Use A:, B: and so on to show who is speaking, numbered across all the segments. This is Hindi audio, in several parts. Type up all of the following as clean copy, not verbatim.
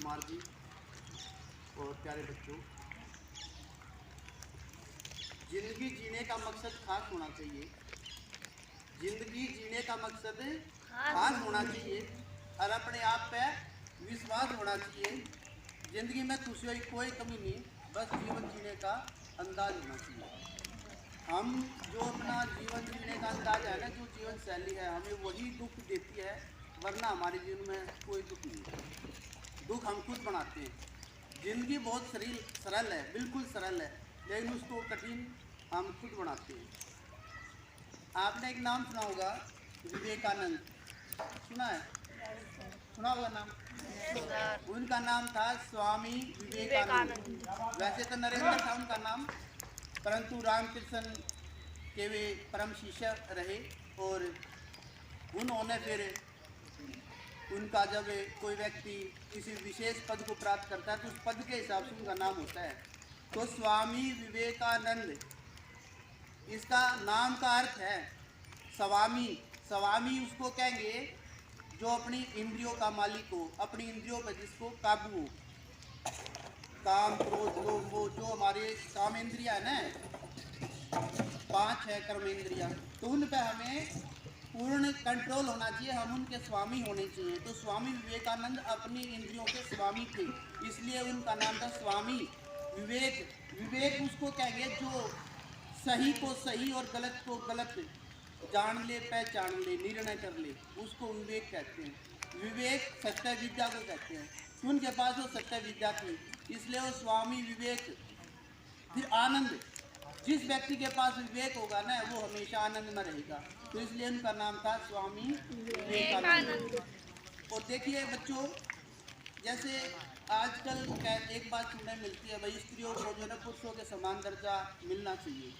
A: कुमार जी और प्यारे बच्चों, जिंदगी जीने का मकसद खास होना चाहिए। जिंदगी जीने का मकसद खास होना चाहिए और अपने आप पे विश्वास होना चाहिए। जिंदगी में खुशियों की कोई कमी नहीं, बस जीवन जीने का अंदाज होना चाहिए। हम जो अपना जीवन जीने का अंदाज है ना, जो जीवन शैली है, हमें वही दुख देती है, वरना हमारे जीवन में कोई दुख नहीं। दुख हम खुद बनाते हैं। जिंदगी बहुत सरल है, बिल्कुल सरल है, लेकिन उसको कठिन हम खुद बनाते हैं। आपने एक नाम सुना होगा, विवेकानंद। सुना है? सुना होगा नाम? उनका नाम था स्वामी विवेकानंद। वैसे तो नरेंद्र था उनका नाम, परंतु रामकृष्ण के वे परम शिष्य रहे और उन्होंने फिर उनका जब कोई व्यक्ति किसी विशेष पद को प्राप्त करता है तो उस पद के हिसाब से उनका नाम होता है। तो स्वामी विवेकानंद, इसका नाम का अर्थ है स्वामी। स्वामी उसको कहेंगे जो अपनी इंद्रियों का मालिक हो, अपनी इंद्रियों पर जिसको काबू हो। काम, क्रोध, लोभ, मोह, जो हमारे काम इंद्रिया है ना, 5 है कर्म इंद्रिया, तो उन पर हमें पूर्ण कंट्रोल होना चाहिए, हम उनके स्वामी होने चाहिए। तो स्वामी विवेकानंद अपनी इंद्रियों के स्वामी थे, इसलिए उनका नाम था स्वामी विवेक। विवेक उसको कहेंगे जो सही को सही और गलत को गलत जान ले, पहचान ले, निर्णय कर ले, उसको विवेक कहते हैं। विवेक सत्य विद्या को कहते हैं। तो उनके पास वो सत्य विद्या थी, इसलिए वो स्वामी विवेक। फिर आनंद, जिस व्यक्ति के पास विवेक होगा ना, वो हमेशा आनंद में रहेगा, तो इसलिए उनका नाम था स्वामी विवेकानंद। और देखिए बच्चों, जैसे आजकल एक बात सुनने मिलती है, भाई स्त्रियों को जो है ना पुरुषों के समान दर्जा मिलना चाहिए।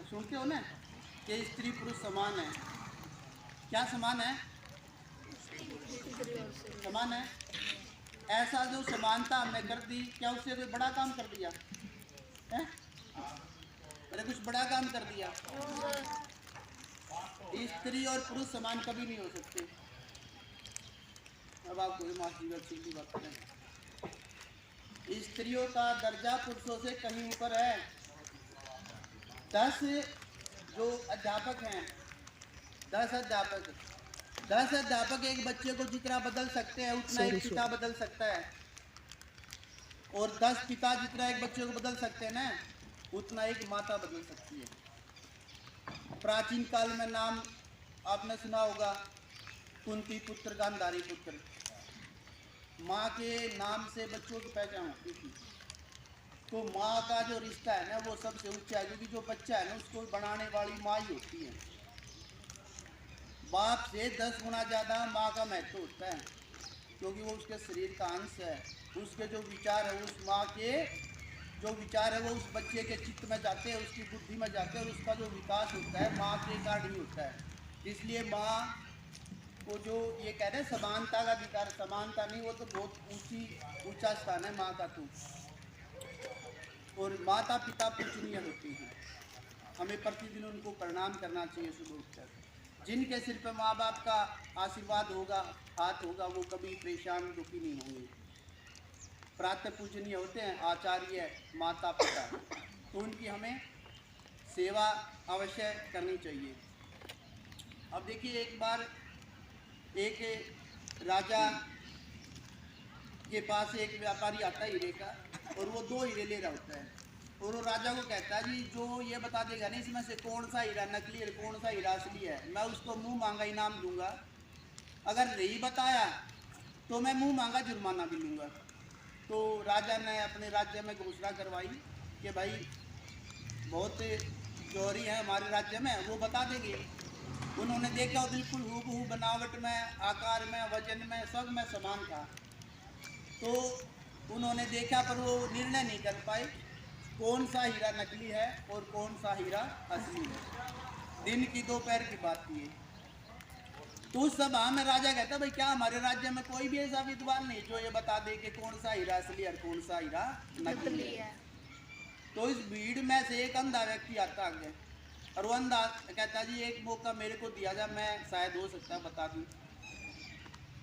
A: सुनते हो ना कि स्त्री पुरुष समान है। क्या समान है? समान है। ऐसा जो समानता हमने कर दी, क्या उससे कोई बड़ा काम कर दिया है? अरे कुछ बड़ा काम कर दिया? स्त्री और पुरुष समान कभी नहीं हो सकते। अब आपको सीधी बात करें, स्त्रियों का दर्जा पुरुषों से कहीं ऊपर है। 10 जो अध्यापक हैं, 10 अध्यापक एक बच्चे को जितना बदल सकते हैं उतना एक पिता बदल सकता है, और 10 पिता जितना एक बच्चे को बदल सकते हैं ना, उतना एक माता बदल सकती है। प्राचीन काल में नाम आपने सुना होगा, कुंती पुत्र गांधारी पुत्र। माँ के नाम से बच्चों की पहचान होती थी। तो माँ का जो रिश्ता है ना, वो सबसे ऊंचा है, क्योंकि जो बच्चा है ना उसको बनाने वाली माँ ही होती है। बाप से 10 गुना ज़्यादा माँ का महत्व होता है, क्योंकि वो उसके शरीर का अंश है। उसके जो विचार है, उस माँ के जो विचार है वो उस बच्चे के चित्त में जाते हैं, उसकी बुद्धि में जाते हैं, और उसका जो विकास होता है माँ के कारण ही होता है। इसलिए माँ को जो ये कह रहे हैं समानता का अधिकार, समानता नहीं, वो तो बहुत ऊंचा स्थान है माँ का। तो और माता पिता पूजनीय होते हैं, हमें प्रतिदिन उनको प्रणाम करना चाहिए सुबह उठकर। जिनके सिर पर माँ बाप का आशीर्वाद होगा, हाथ होगा, वो कभी परेशान दुखी नहीं होंगे। प्रातः पूजनीय होते हैं आचार्य माता पिता, तो उनकी हमें सेवा अवश्य करनी चाहिए। अब देखिए, एक बार एक राजा के पास एक व्यापारी आता है हीरे का, और वो 2 हीरे ले रहा होता है, और वो राजा को कहता है जी जो ये बता देगा नहीं इसमें से कौन सा हीरा नकली है कौन सा हीरा असली है, मैं उसको मुंह मांगा इनाम दूंगा। अगर नहीं बताया तो मैं मुंह मांगा जुर्माना भी लूँगा। तो राजा ने अपने राज्य में घोषणा करवाई कि भाई बहुत चोरी है हमारे राज्य में, वो बता देंगे। उन्होंने देखा बिल्कुल हूबहू बनावट में, आकार में, वजन में, सब में समान था। तो उन्होंने देखा पर वो निर्णय नहीं कर पाए कौन सा हीरा नकली है और कौन सा हीरा असली है। दिन की दोपहर की बात थी। तो उस सभा में राजा कहता, भाई क्या हमारे राज्य में कोई भी ऐसा विद्वान नहीं जो ये बता दे कि कौन सा हीरा असली और कौन सा हीरा नकली है। तो इस भीड़ में से एक अंधा व्यक्ति आता आगे, और वो अंधा कहता जी एक मौका मेरे को दिया जाए, मैं शायद हो सकता है बता दूं।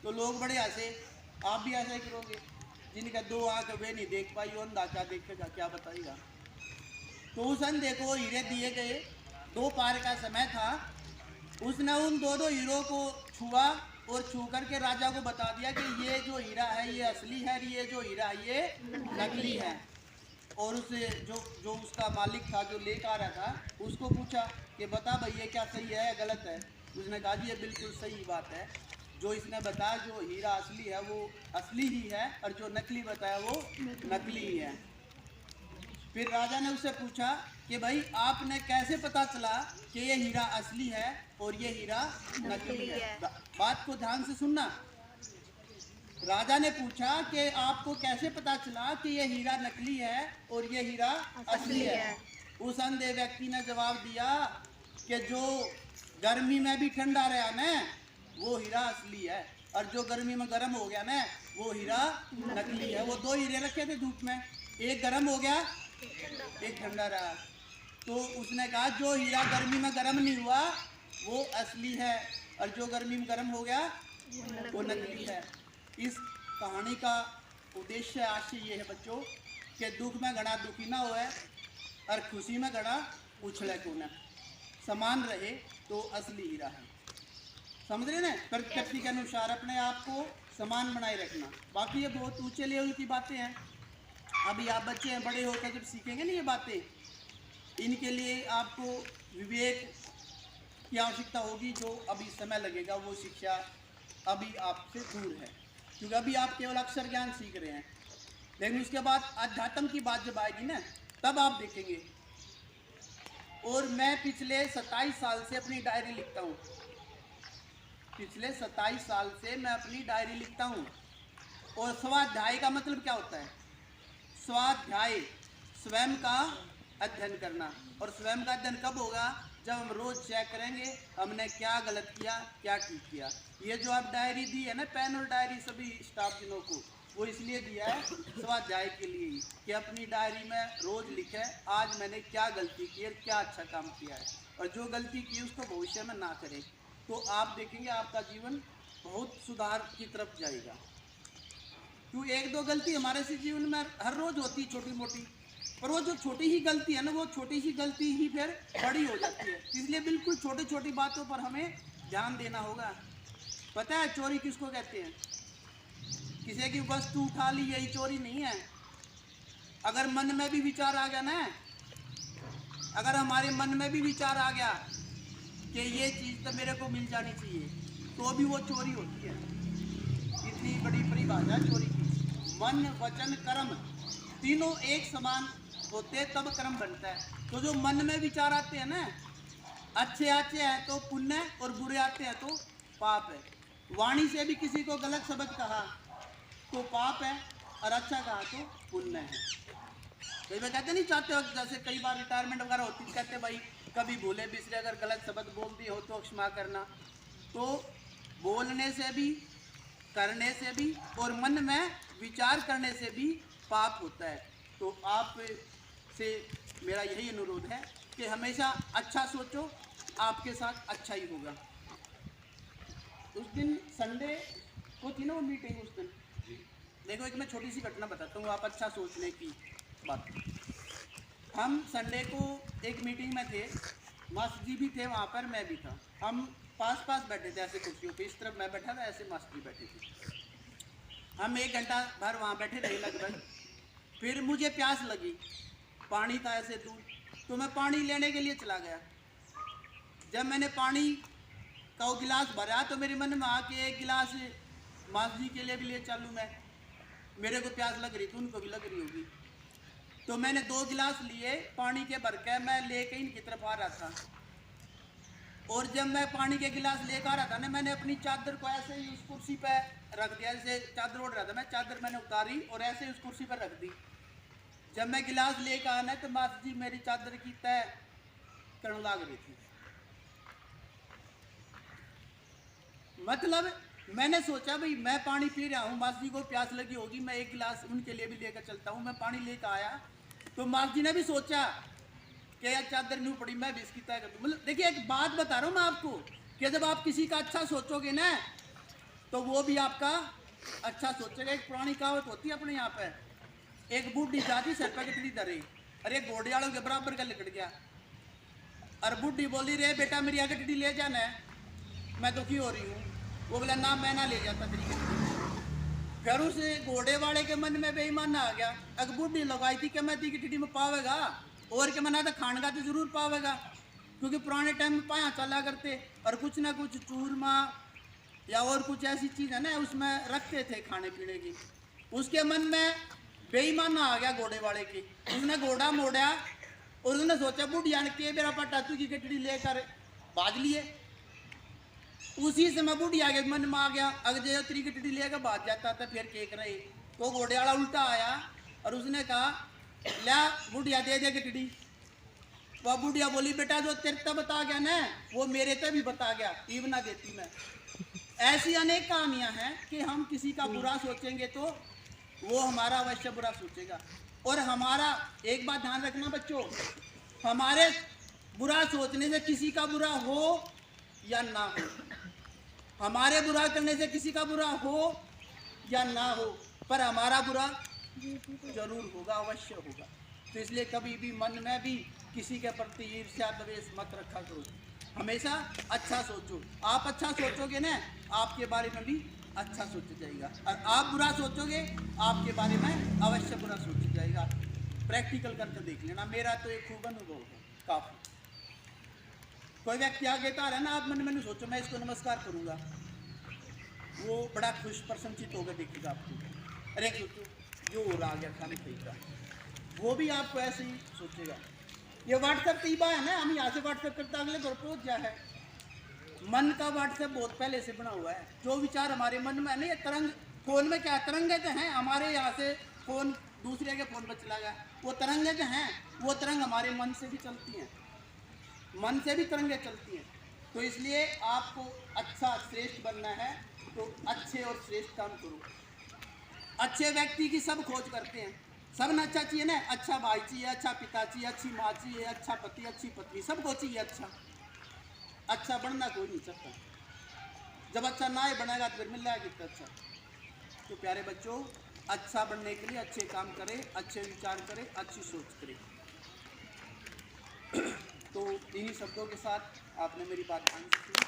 A: तो लोग बड़े हंसे, आप भी ऐसा ही करोगे? जिनका दो आंख वे नहीं देख पाई, वो अंधा क्या देखेगा, क्या बताएगा? तो उस अंधे को हीरे दिए गए, दोपहर का समय था, उसने उन दो दो हीरो को छुआ और छू करके राजा को बता दिया कि ये जो हीरा है ये असली है, ये जो हीरा है ये नकली है। और उसे जो जो उसका मालिक था, जो लेकर आ रहा था, उसको पूछा कि बता भाई ये क्या सही है या गलत है? उसने कहा जी ये बिल्कुल सही बात है, जो इसने बताया जो हीरा असली है वो असली ही है, और जो नकली बताया वो नकली ही है। फिर राजा ने उससे पूछा कि भाई आपने कैसे पता चला कि ये हीरा असली है और ये हीरा नकली है? बात को ध्यान से सुनना। राजा ने पूछा कि आपको कैसे पता चला कि ये हीरा नकली है और ये हीरा असली है? उस अंधे व्यक्ति ने जवाब दिया कि जो गर्मी में भी ठंडा रहा ना वो हीरा असली है, और जो गर्मी में गर्म हो गया ना वो हीरा नकली है। वो दो हीरे रखे थे धूप में, एक गर्म हो गया एक ठंडा रहा। तो उसने कहा जो हीरा गर्मी में गर्म नहीं हुआ वो असली है, और जो गर्मी में गर्म हो गया वो नकली है। इस कहानी का उद्देश्य आशय ये है बच्चों कि दुख में घड़ा दुखी ना होए और खुशी में घड़ा उछले को न, समान रहे तो असली हीरा है। समझ रहे ना? प्रकृति के अनुसार अपने आप को समान बनाए रखना। बाकी ये बहुत ऊंचे लेवल की बातें हैं, अभी आप बच्चे हैं, बड़े होकर जब सीखेंगे ना ये बातें, इनके लिए आपको विवेक की आवश्यकता होगी, जो अभी समय लगेगा वो शिक्षा अभी आपसे दूर है, क्योंकि अभी आप केवल अक्षर ज्ञान सीख रहे हैं। लेकिन उसके बाद अध्यात्म की बात जब आएगी ना तब आप देखेंगे। और मैं पिछले 27 साल से अपनी डायरी लिखता हूँ, पिछले 27 साल से मैं अपनी डायरी लिखता हूँ। और स्वाध्याय का मतलब क्या होता है? स्वाध्याय स्वयं का अध्ययन करना। और स्वयं का अध्ययन कब होगा? जब हम रोज चेक करेंगे हमने क्या गलत किया क्या ठीक किया। ये जो आप डायरी दी है ना, पेन और डायरी सभी स्टाफ जनों को, वो इसलिए दिया है स्वाध्याय के लिए ही, कि अपनी डायरी में रोज लिखे आज मैंने क्या गलती की और क्या अच्छा काम किया है, और जो गलती की उसको भविष्य में ना करें। तो आप देखेंगे आपका जीवन बहुत सुधार की तरफ जाएगा। क्यों? एक दो गलती हमारे से जीवन में हर रोज होती छोटी मोटी, पर वो जो छोटी ही गलती है ना वो छोटी सी गलती ही फिर बड़ी हो जाती है। इसलिए बिल्कुल छोटी छोटी बातों पर हमें ध्यान देना होगा। पता है चोरी किसको कहते हैं? किसी की वस्तु उठा ली यही चोरी नहीं है। अगर मन में भी विचार आ गया ना, अगर हमारे मन में भी विचार आ गया कि ये चीज तो मेरे को मिल जानी चाहिए, तो भी वो चोरी होती है। इतनी बड़ी परिभाषा चोरी की। मन वचन कर्म तीनों एक समान होते तब कर्म बनता है। तो जो मन में विचार आते हैं ना, अच्छे आते हैं तो पुण्य और बुरे आते हैं तो पाप है। वाणी से भी किसी को गलत शब्द कहा तो पाप है, और अच्छा कहा तो पुण्य है। कई बार कहते नहीं चाहते हो, जैसे कई बार रिटायरमेंट वगैरह होती, कहते भाई कभी भूले बिसरे अगर गलत शब्द बोल दिए हो तो क्षमा करना। तो बोलने से भी, करने से भी और मन में विचार करने से भी पाप होता है। तो आप से मेरा यही अनुरोध है कि हमेशा अच्छा सोचो, आपके साथ अच्छा ही होगा। उस दिन संडे को थी ना वो मीटिंग, उस दिन देखो एक मैं छोटी सी घटना बताता हूँ, आप अच्छा सोचने की बात। हम संडे को एक मीटिंग में थे, मास्टर जी भी थे वहाँ पर, मैं भी था। हम पास पास बैठे थे ऐसे कुर्सियों पे, इस तरफ मैं बैठा था, ऐसे मास्टर जी बैठे थे। हम 1 घंटा भर वहाँ बैठे रहे लगभग। फिर मुझे प्यास लगी, पानी था ऐसे दूर, तो मैं पानी लेने के लिए चला गया। जब मैंने पानी का वो गिलास भरा तो मेरे मन में आ कि एक गिलास मास्टर जी के लिए भी ले चलूँ मैं, मेरे को प्यास लग रही थी, उनको भी लग रही होगी। तो मैंने 2 गिलास लिए पानी के भर के, मैं लेके इनकी तरफ आ रहा था। और जब मैं पानी के गिलास लेकर आ रहा था ना, मैंने अपनी चादर को ऐसे ही उस कुर्सी पे रख दिया, जैसे चादर ओढ़ रहा था मैं, चादर मैंने उतारी और ऐसे ही उस कुर्सी पर रख दी। जब मैं गिलास लेकर आना तो मास्टर जी मेरी चादर की तय करने लग रही थी। मतलब मैंने सोचा भाई मैं पानी पी रहा हूँ, मास्टर जी को प्यास लगी होगी, मैं एक गिलास उनके लिए भी लेकर चलता हूँ। मैं पानी लेकर आया तो मास्टर जी ने भी सोचा कि यार चादर नहीं पड़ी, मैं भी इसकी तय कर दूँ। मतलब देखिए एक बात बता रहा हूँ मैं आपको कि जब आप किसी का अच्छा सोचोगे ना तो वो भी आपका अच्छा सोचेगा। एक पुरानी कहावत होती है अपने यहाँ पे, एक बूढ़ी जाती सर पे गठड़ी धरे, अरे घोड़े वालों के बराबर का लिकड़ गया। और बूढ़ी बोली रे बेटा मेरी गठड़ी ले जाना है, मैं दुखी हो रही हूँ। वो बोला ना मैं ना ले जाता तेरी गठड़ी। फिर उस घोड़े वाले के मन में बेईमान आ गया, अगर बूढ़ी लगाई थी कि मैं दी गठड़ी में पावेगा, और के मना तो खाने का तो जरूर पावेगा, क्योंकि पुराने टाइम में पाया चला करते और कुछ ना कुछ चूरमा या और कुछ ऐसी चीज है ना उसमें रखते थे खाने पीने की। उसके मन में बेईमान आ गया घोड़े वाले की। उसने घोड़ा मोड़ा और उसने सोचा बुढ़िया ने के मेरा पटातू की गठड़ी लेकर बाज लिए। उसी समय बुढ़िया के मन में आ गया, अगर जो तेरी गठड़ी लेकर बाज जाता था फिर केक रही। तो घोड़े वाला उल्टा आया और उसने कहा ला बुढ़िया दे दे गठड़ी। वह बुढ़िया बोली बेटा जो तेरे तब बता गया ना वो मेरे तब भी बता गया, ईव ना देती मैं। ऐसी अनेक कहानियां हैं कि हम किसी का बुरा सोचेंगे तो वो हमारा अवश्य बुरा सोचेगा। और हमारा एक बात ध्यान रखना बच्चों, हमारे बुरा सोचने से किसी का बुरा हो या ना हो, हमारे बुरा करने से किसी का बुरा हो या ना हो, पर हमारा बुरा जरूर होगा, अवश्य होगा। तो इसलिए कभी भी मन में भी किसी के प्रति ईर्ष्या द्वेष मत रखा करो, हमेशा अच्छा सोचो। आप अच्छा सोचोगे ना आपके बारे में भी अच्छा सोचा जाएगा, और आप बुरा सोचोगे आपके बारे में अवश्य बुरा सोचा जाएगा। प्रैक्टिकल करके देख लेना, मेरा तो एक खूब अनुभव है काफी। कोई व्यक्ति आगे तो आ रहा है ना, आप मन में सोचो मैं इसको नमस्कार करूंगा, वो बड़ा खुश प्रसन्नचित होकर देखेगा आपको। अरे सोचो जो हो रहा गया खाने खरीदा, वो भी आपको ऐसे ही सोचेगा। ये व्हाट्सएप तीबा है ना, हम यहाँ से व्हाट्सएप करते अगले घर पहुँच जा है। मन का व्हाट्सएप बहुत पहले से बना हुआ है। जो विचार हमारे मन में है ना, ये तरंग फोन में क्या तरंगे तो हैं, हमारे यहाँ से फोन दूसरे के फोन पर चला गया, वो तरंगे तो हैं, वो तरंग हमारे मन से भी चलती हैं, मन से भी तरंगे चलती हैं। तो इसलिए आपको अच्छा श्रेष्ठ बनना है तो अच्छे और श्रेष्ठ काम करो। अच्छे व्यक्ति की सब खोज करते हैं, सब ना अच्छा चाहिए ना, अच्छा भाई चाहिए, अच्छा पिता चाहिए, अच्छी माँ चाहिए, अच्छा पति, अच्छी पत्नी, सबको चाहिए अच्छा। अच्छा बनना कोई नहीं सकता, जब अच्छा ना ही बनेगा तो फिर मिल जाएगा कितना अच्छा। तो प्यारे बच्चों, अच्छा बनने के लिए अच्छे काम करें, अच्छे विचार करें, अच्छी सोच करें। तो इन्हीं शब्दों के साथ आपने मेरी बात ध्यान से सुनी।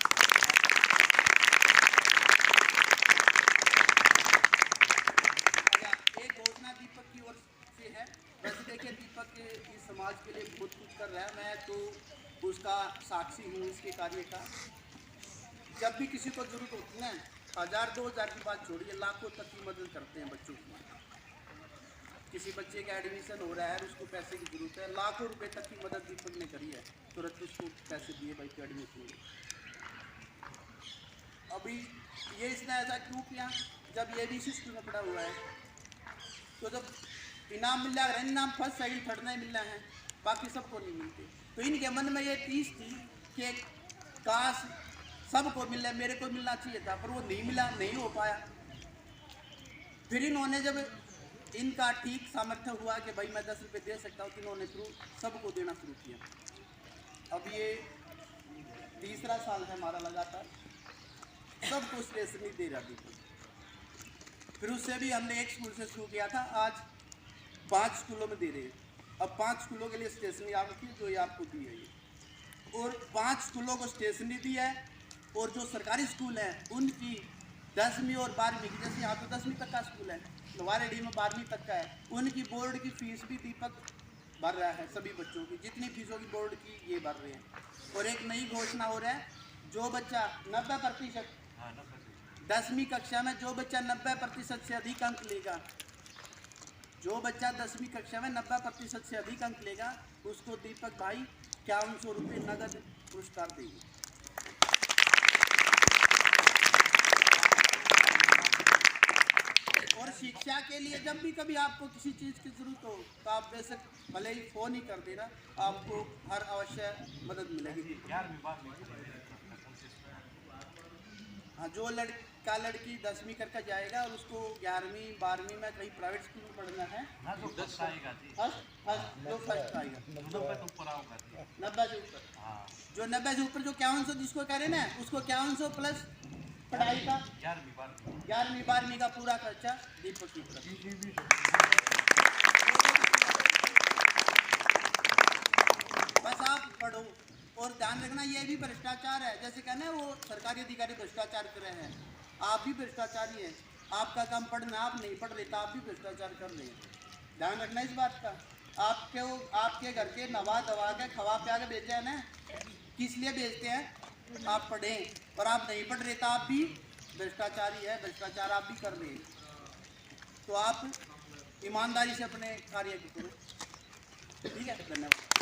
A: एक घोषणा दीपक की ओर से है। वैसे देखिए दीपक इस समाज के लिए बहुत कुछ कर रहा है, मैं तो उसका साक्षी हूँ इसके कार्य का। जब भी किसी को जरूरत होती है ना, 1000-2000 की बात छोड़िए, लाखों तक की मदद करते हैं बच्चों की। किसी बच्चे का एडमिशन हो रहा है, उसको पैसे की जरूरत है, लाखों रुपए तक की मदद दीपक ने करी है, तुरंत उसको पैसे दिए भाई के एडमिशन। अभी ये इसने ऐसा क्यों किया, जब ये भी स्कूल में पड़ा हुआ है तो जब इनाम मिल रहा है, इनाम फर्स्ट सेकंड थर्ड नहीं मिल रहा है, बाकी सबको नहीं मिलते, तो इनके मन में ये चीज़ थी कि काश सबको मिल रहा है, मेरे को मिलना चाहिए था, पर वो नहीं मिला, नहीं हो पाया। फिर इन्होंने जब इनका ठीक सामर्थ्य हुआ कि भाई मैं 10 रुपये दे सकता हूँ, तो इन्होंने फिर सबको देना शुरू किया। अब ये तीसरा साल है हमारा लगातार, सबको स्टेशनरी दे रहा थी। फिर उससे भी हमने एक स्कूल से शुरू किया था, आज 5 स्कूलों में दे रहे हैं। अब 5 स्कूलों के लिए स्टेशनरी आप रखी जो ये आपको दी है ये, और 5 स्कूलों को स्टेशनरी दी है। और जो सरकारी स्कूल हैं उनकी 10वीं और 12वीं की, जैसे यहाँ तो 10वीं तक का स्कूल है, लोहारेडी में 12वीं तक का है, उनकी बोर्ड की फीस भी दीपक भर रहा है। सभी बच्चों की जितनी फीस होगी बोर्ड की ये भर रहे हैं। और एक नई घोषणा हो रहा है, जो बच्चा 90% 10वीं कक्षा में जो बच्चा 90% से अधिक अंक लेगा, जो बच्चा 10वीं कक्षा में 90% से अधिक अंक लेगा, उसको दीपक भाई 5100 रुपये नगद पुरस्कार देंगे। और शिक्षा के लिए जब भी कभी आपको किसी चीज़ की जरूरत हो तो आप बेशक भले ही फ़ोन ही कर देना, आपको हर अवश्य मदद मिलेगी। हाँ, जो लड़का लड़की 10वीं करके जाएगा और उसको 11वीं 12वीं में कहीं प्राइवेट स्कूल में पढ़ना है, जो फर्स्ट आएगा 90 से ऊपर, जो 90 से ऊपर, जो 5100 जिसको कह रहे ना, उसको 5100 प्लस पढ़ाई का 11वीं 12वीं का पूरा खर्चा दीपक की तरफ। बस आप पढ़ो और ध्यान रखना, ये भी भ्रष्टाचार है। जैसे कहना वो सरकारी अधिकारी भ्रष्टाचार कर रहे हैं, आप भी भ्रष्टाचारी हैं। आपका काम पढ़ना, आप नहीं पढ़ रहे तो आप भी भ्रष्टाचार कर रहे हैं। ध्यान रखना इस बात का। आपके घर के नवा दवा के खवा पिया के बेचे हैं ना, किस लिए बेचते हैं? आप पढ़ें और आप नहीं पढ़ रहे तो आप भी भ्रष्टाचारी है, भ्रष्टाचार आप भी कर रहे हैं। तो आप ईमानदारी से अपने कार्य को करो। ठीक है, धन्यवाद।